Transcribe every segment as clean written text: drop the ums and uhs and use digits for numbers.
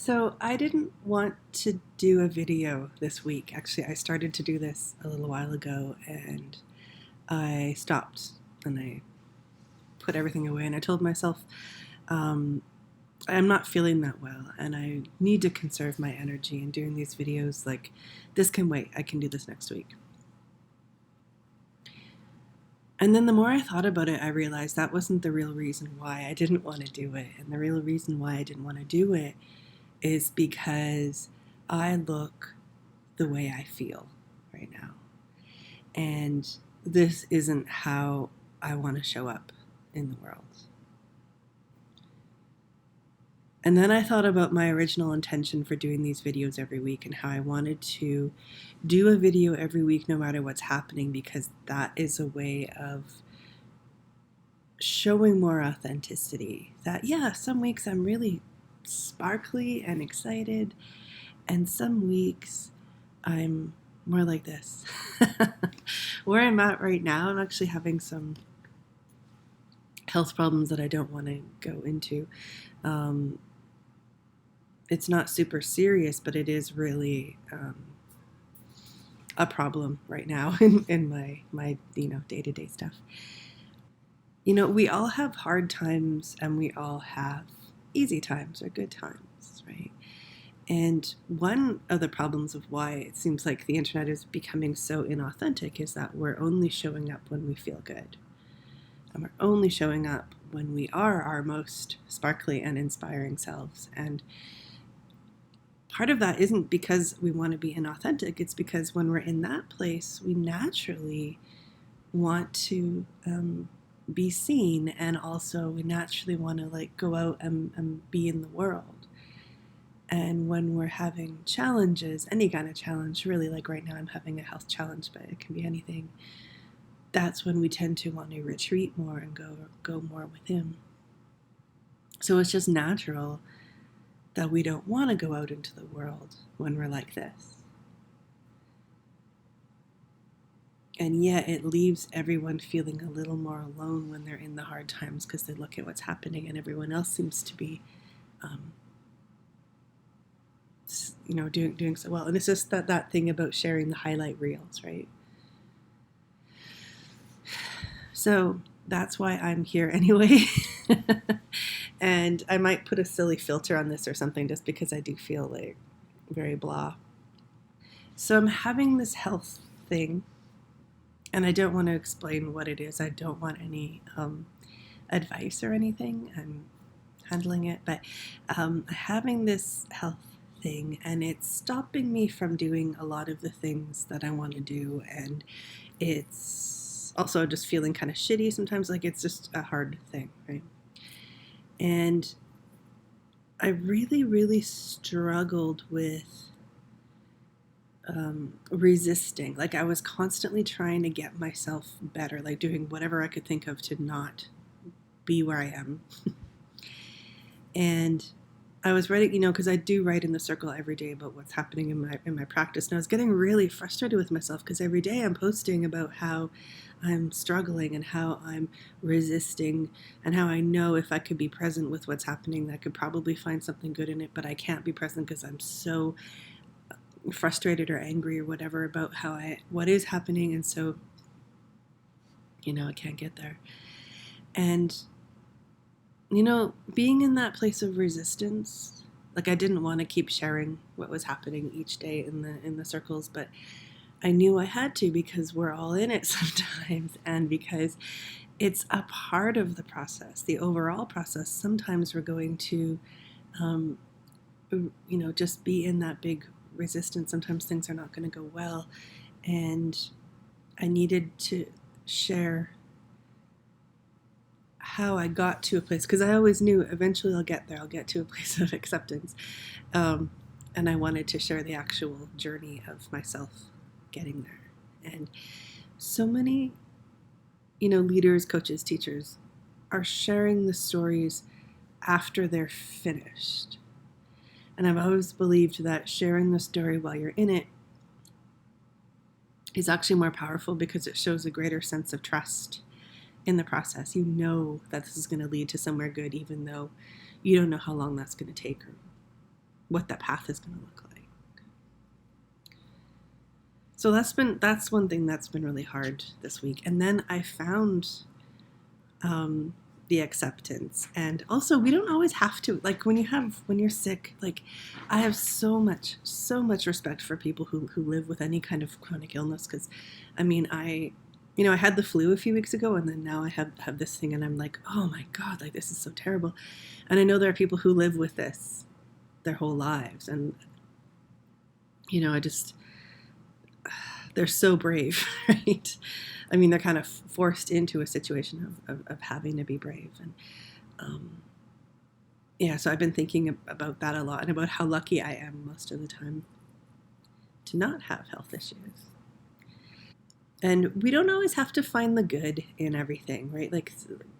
So I didn't want to do a video this week. Actually, I started to do this a little while ago and I stopped and I put everything away and I told myself um, I'm not feeling that well and I need to conserve my energy and doing these videos like this can wait. I can do this next week. And then the more I thought about it, I realized that wasn't the real reason why I didn't want to do it. And the real reason why I didn't want to do it is because I look the way I feel right now. And this isn't how I want to show up in the world. And then I thought about my original intention for doing these videos every week and how I wanted to do a video every week no matter what's happening, because that is a way of showing more authenticity. That, yeah, some weeks I'm really sparkly and excited, and some weeks I'm more like this. Where I'm at right now, I'm actually having some health problems that I don't want to go into. It's not super serious, but it is really a problem right now in my day-to-day stuff. We all have hard times and we all have easy times or good times, right? And one of the problems of why it seems like the internet is becoming so inauthentic is that we're only showing up when we feel good. And we're only showing up when we are our most sparkly and inspiring selves. And part of that isn't because we want to be inauthentic. It's because when we're in that place, we naturally want to be seen, and also we naturally want to go out and be in the world. And when we're having challenges, any kind of challenge, really, like right now I'm having a health challenge, but it can be anything, that's when we tend to want to retreat more and go more with him. So it's just natural that we don't want to go out into the world when we're like this. And yet it leaves everyone feeling a little more alone when they're in the hard times, because they look at what's happening and everyone else seems to be doing so well. And it's just that thing about sharing the highlight reels, right? So that's why I'm here anyway. And I might put a silly filter on this or something, just because I do feel like very blah. So I'm having this health thing, and I don't want to explain what it is. I don't want any advice or anything. I'm handling it, but having this health thing, and it's stopping me from doing a lot of the things that I want to do, and it's also just feeling kind of shitty sometimes. Like, it's just a hard thing, right? And I really, really struggled with resisting. Like, I was constantly trying to get myself better, like doing whatever I could think of to not be where I am. And I was writing, because I do write in the circle every day about what's happening in my practice. And I was getting really frustrated with myself, because every day I'm posting about how I'm struggling and how I'm resisting, and how I know if I could be present with what's happening, I could probably find something good in it, but I can't be present because I'm so frustrated or angry or whatever about what is happening. And so, I can't get there. And being in that place of resistance, like, I didn't want to keep sharing what was happening each day in the circles, but I knew I had to, because we're all in it sometimes, and because it's a part of the process, the overall process. Sometimes we're going to, just be in that big resistance. Sometimes things are not going to go well, and I needed to share how I got to a place, because I always knew eventually I'll get there. I'll get to a place of acceptance. And I wanted to share the actual journey of myself getting there. And so many, leaders, coaches, teachers are sharing the stories after they're finished. And I've always believed that sharing the story while you're in it is actually more powerful, because it shows a greater sense of trust in the process. You know that this is going to lead to somewhere good, even though you don't know how long that's going to take. what that path is going to look like. So that's one thing that's been really hard this week. And then I found um, the acceptance, and also we don't always have to, like when you're sick. Like I have so much respect for people who live with any kind of chronic illness, because I mean I had the flu a few weeks ago, and then now I have this thing, and I'm like, oh my god, like this is so terrible. And I know there are people who live with this their whole lives, and I just, they're so brave, right? I mean, they're kind of forced into a situation of having to be brave. And um, yeah, so I've been thinking about that a lot, and about how lucky I am most of the time to not have health issues. And we don't always have to find the good in everything, right? Like,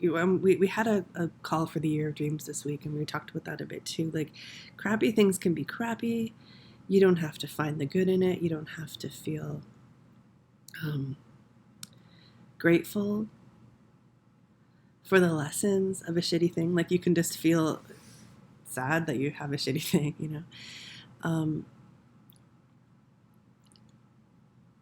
we had a call for the Year of Dreams this week, and we talked about that a bit too. Like, crappy things can be crappy. You don't have to find the good in it. You don't have to feel um, grateful for the lessons of a shitty thing. Like, you can just feel sad that you have a shitty thing. Um,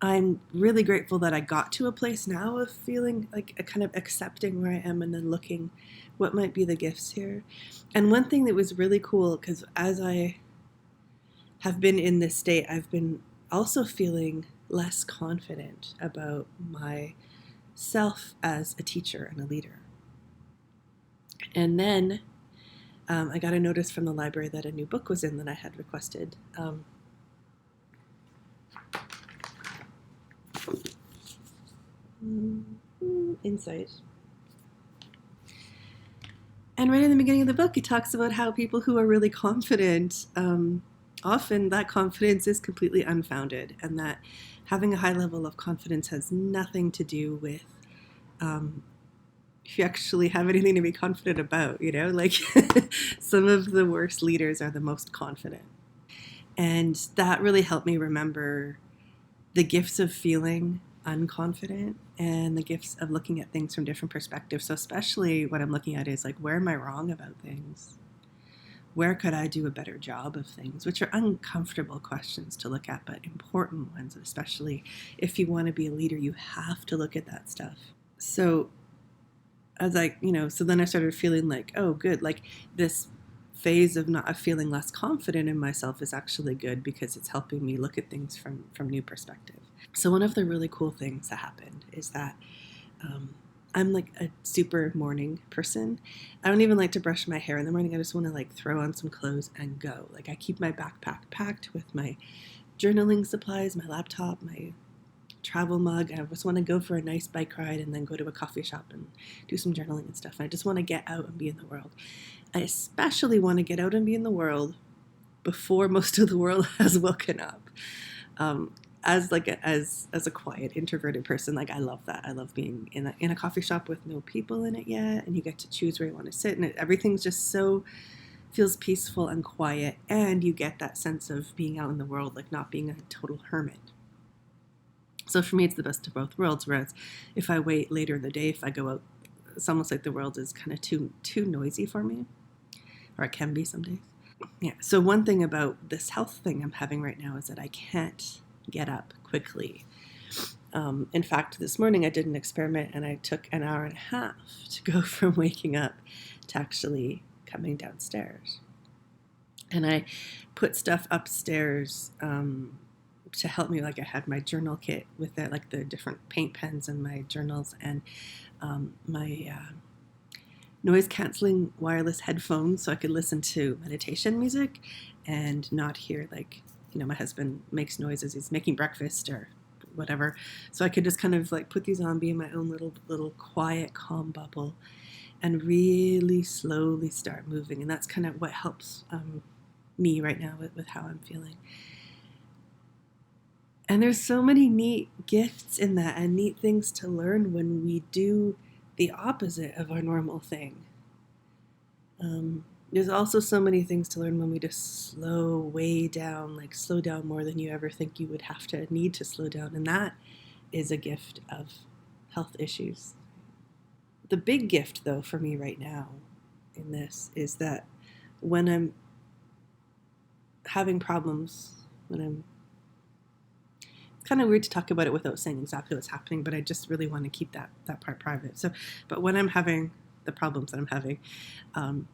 I'm really grateful that I got to a place now of feeling like a kind of accepting where I am, and then looking what might be the gifts here. And one thing that was really cool, because as I have been in this state, I've been also feeling less confident about myself as a teacher and a leader. And then I got a notice from the library that a new book was in that I had requested. Insight. And right in the beginning of the book, it talks about how people who are really confident, often that confidence is completely unfounded, and that having a high level of confidence has nothing to do with if you actually have anything to be confident about, like some of the worst leaders are the most confident. And that really helped me remember the gifts of feeling unconfident and the gifts of looking at things from different perspectives. So especially what I'm looking at is like, where am I wrong about things? Where could I do a better job of things? Which are uncomfortable questions to look at, but important ones, especially if you want to be a leader, you have to look at that stuff. So I was like, so then I started feeling like, oh, good. Like this phase of feeling less confident in myself is actually good, because it's helping me look at things from new perspective. So one of the really cool things that happened is that I'm like a super morning person. I don't even like to brush my hair in the morning. I just want to like throw on some clothes and go. Like I keep my backpack packed with my journaling supplies, my laptop, my travel mug. I just want to go for a nice bike ride and then go to a coffee shop and do some journaling and stuff. I just want to get out and be in the world. I especially want to get out and be in the world before most of the world has woken up. As a quiet introverted person, like I love that. I love being in a coffee shop with no people in it yet, and you get to choose where you want to sit, and everything's just so feels peaceful and quiet, and you get that sense of being out in the world, like not being a total hermit. So for me, it's the best of both worlds. Whereas if I wait later in the day, if I go out, it's almost like the world is kind of too noisy for me, or it can be some days. Yeah. So one thing about this health thing I'm having right now is that I can't get up quickly. In fact, this morning I did an experiment, and I took an hour and a half to go from waking up to actually coming downstairs. And I put stuff upstairs to help me. Like I had my journal kit with it, like the different paint pens and my journals, and my noise canceling wireless headphones, so I could listen to meditation music and not hear, like, my husband makes noises, he's making breakfast or whatever. So I could just kind of like put these on, be in my own little quiet, calm bubble, and really slowly start moving. And that's kind of what helps me right now with how I'm feeling. And there's so many neat gifts in that, and neat things to learn when we do the opposite of our normal thing. There's also so many things to learn when we just slow way down, like slow down more than you ever think you would have to need to slow down. And that is a gift of health issues. The big gift, though, for me right now in this is that when I'm having problems, when I'm, it's kind of weird to talk about it without saying exactly what's happening, but I just really want to keep that part private. So, but when I'm having the problems that I'm having, um,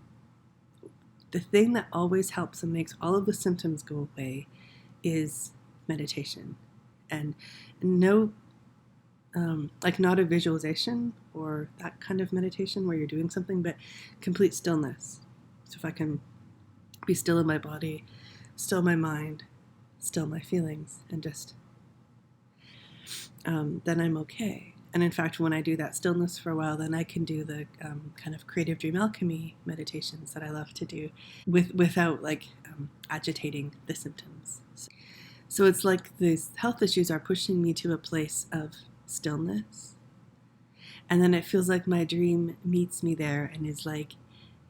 the thing that always helps and makes all of the symptoms go away is meditation. And no, like not a visualization or that kind of meditation where you're doing something, but complete stillness. So if I can be still in my body, still my mind, still my feelings, and just then I'm okay. And in fact, when I do that stillness for a while, then I can do the kind of creative dream alchemy meditations that I love to do without like agitating the symptoms. So it's like these health issues are pushing me to a place of stillness. And then it feels like my dream meets me there and is like,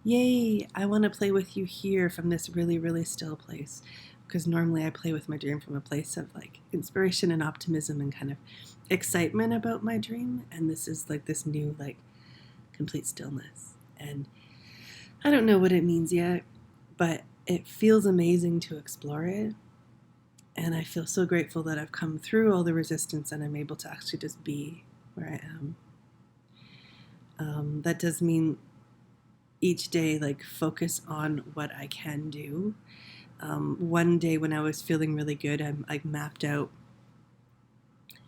yay, I want to play with you here from this really, really still place. Because normally I play with my dream from a place of like inspiration and optimism and kind of excitement about my dream. And this is like this new, like, complete stillness. And I don't know what it means yet, but it feels amazing to explore it. And I feel so grateful that I've come through all the resistance and I'm able to actually just be where I am. That does mean each day, like, focus on what I can do. One day when I was feeling really good, I like mapped out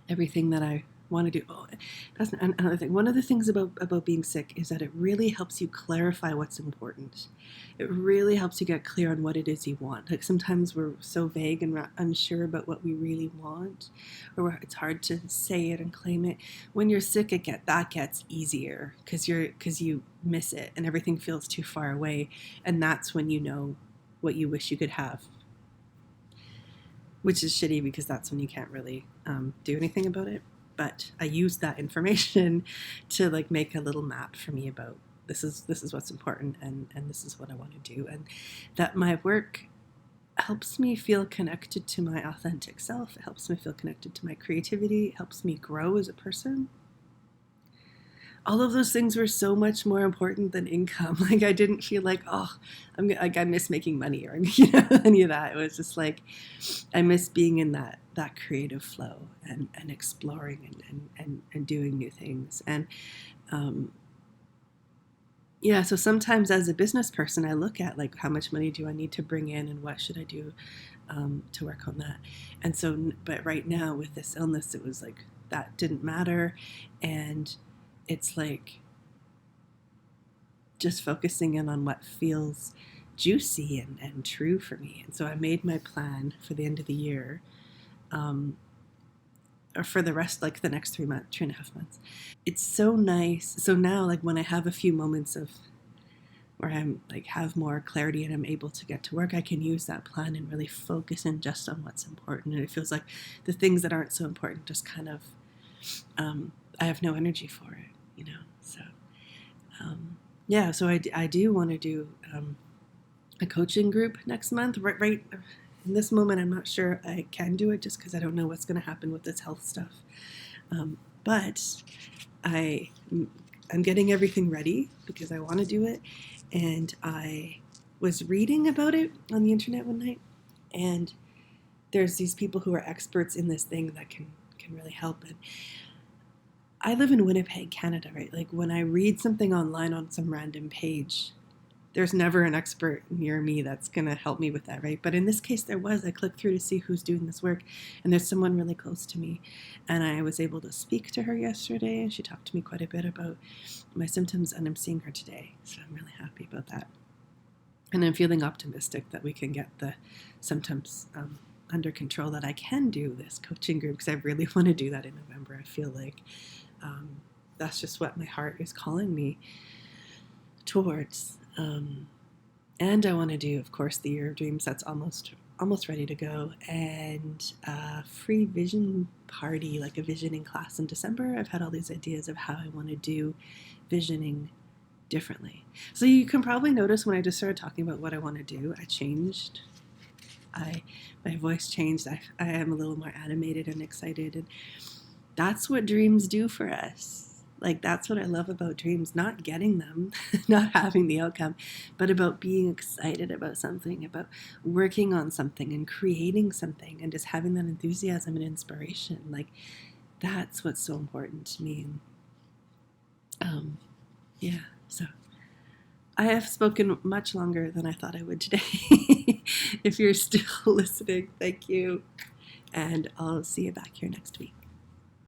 everything that I want to do. Oh, that's another thing. One of the things about being sick is that it really helps you clarify what's important. It really helps you get clear on what it is you want. Like sometimes we're so vague and unsure about what we really want, or it's hard to say it and claim it. When you're sick, that gets easier because you miss it and everything feels too far away, and that's when you know what you wish you could have, which is shitty because that's when you can't really do anything about it. But I use that information to like make a little map for me about this is what's important and this is what I want to do, and that my work helps me feel connected to my authentic self. It helps me feel connected to my creativity. It helps me grow as a person. All of those things were so much more important than income. Like I didn't feel like, oh, I miss making money or any of that. It was just like I miss being in that creative flow and exploring and doing new things. And yeah, so sometimes as a business person, I look at like how much money do I need to bring in and what should I do to work on that. And so, but right now with this illness, it was like that didn't matter, and it's like just focusing in on what feels juicy and true for me. And so I made my plan for the end of the year, or for the rest, like the next 3.5 months. It's so nice. So now, like when I have a few moments of where I'm like have more clarity and I'm able to get to work, I can use that plan and really focus in just on what's important. And it feels like the things that aren't so important just kind of I have no energy for it, So yeah, so I do want to do a coaching group next month. Right in this moment, I'm not sure I can do it just because I don't know what's going to happen with this health stuff. But I'm getting everything ready because I want to do it. And I was reading about it on the internet one night, and there's these people who are experts in this thing that can really help. And I live in Winnipeg, Canada, right? Like when I read something online on some random page, there's never an expert near me that's going to help me with that, right? But in this case, there was. I clicked through to see who's doing this work, and there's someone really close to me. And I was able to speak to her yesterday, and she talked to me quite a bit about my symptoms, and I'm seeing her today. So I'm really happy about that. And I'm feeling optimistic that we can get the symptoms under control, that I can do this coaching group, because I really want to do that in November. I feel like that's just what my heart is calling me towards. And I want to do, of course, the Year of Dreams. That's almost ready to go. And a free vision party, like a visioning class in December. I've had all these ideas of how I want to do visioning differently. So you can probably notice when I just started talking about what I want to do, I changed. My voice changed. I am a little more animated and excited. And that's what dreams do for us. Like, that's what I love about dreams, not getting them, not having the outcome, but about being excited about something, about working on something and creating something and just having that enthusiasm and inspiration. Like, that's what's so important to me. Yeah, so I have spoken much longer than I thought I would today. If you're still listening, thank you. And I'll see you back here next week.